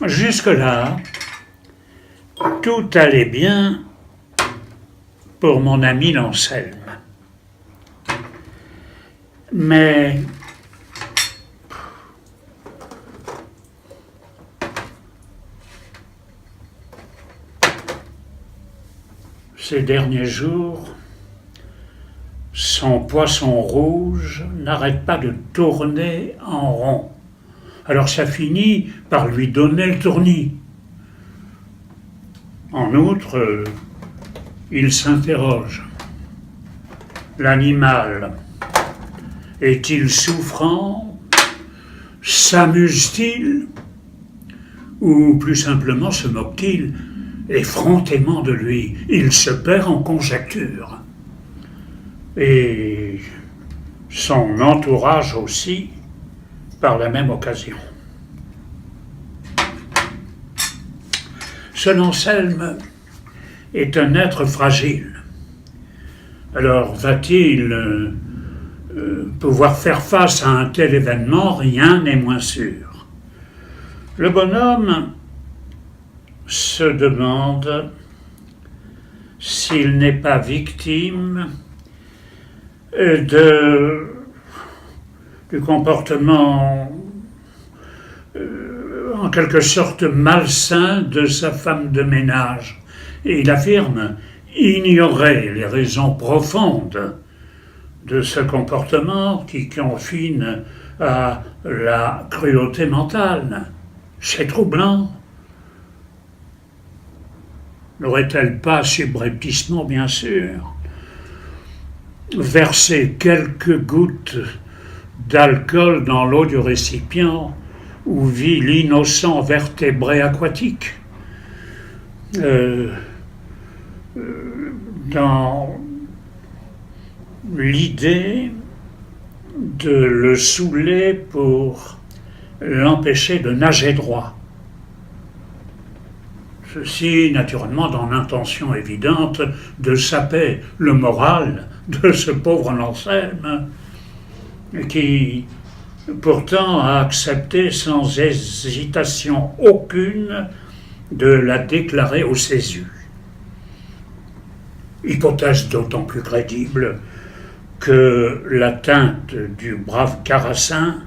Jusque-là, tout allait bien pour mon ami l'Anselme. Mais ces derniers jours, son poisson rouge n'arrête pas de tourner en rond. Alors ça finit par lui donner le tournis. En outre, il s'interroge. L'animal est-il souffrant? S'amuse-t-il? Ou plus simplement se moque-t-il effrontément de lui? Il se perd en conjectures. Et son entourage aussi, par la même occasion. Ce Anselme est un être fragile. Alors va-t-il pouvoir faire face à un tel événement? Rien n'est moins sûr. Le bonhomme se demande s'il n'est pas victime du comportement en quelque sorte malsain de sa femme de ménage. Et il affirme ignorer les raisons profondes de ce comportement qui confine à la cruauté mentale. C'est troublant. N'aurait-elle pas, subrepticement bien sûr, versé quelques gouttes d'alcool dans l'eau du récipient où vit l'innocent vertébré aquatique? Dans l'idée de le saouler pour l'empêcher de nager droit. Ceci, naturellement, dans l'intention évidente de saper le moral de ce pauvre Anselme, qui pourtant a accepté sans hésitation aucune de la déclarer au Césu. Hypothèse d'autant plus crédible que l'atteinte du brave Carassin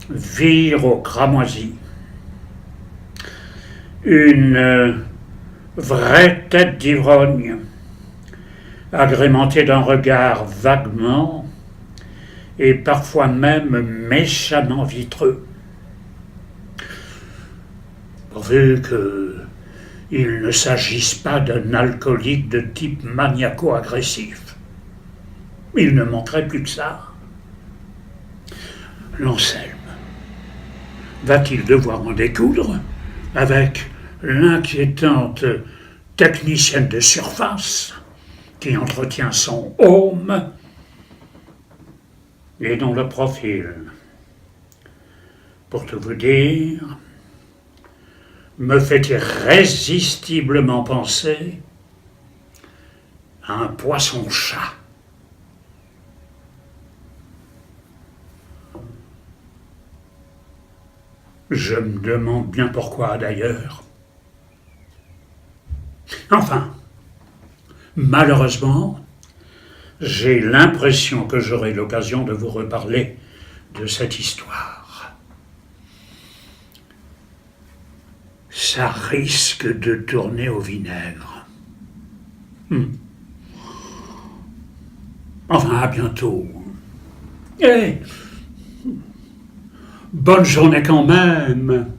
vire au cramoisi. Une vraie tête d'ivrogne, agrémentée d'un regard vaguement et parfois même méchamment vitreux. Pourvu qu'il ne s'agisse pas d'un alcoolique de type maniaco-agressif. Il ne manquerait plus que ça. L'Anselme va-t-il devoir en découdre avec l'inquiétante technicienne de surface qui entretient son home et dont le profil, pour tout vous dire, me fait irrésistiblement penser à un poisson-chat. Je me demande bien pourquoi d'ailleurs. Enfin, malheureusement, j'ai l'impression que j'aurai l'occasion de vous reparler de cette histoire. Ça risque de tourner au vinaigre. Enfin, à bientôt. Et bonne journée quand même.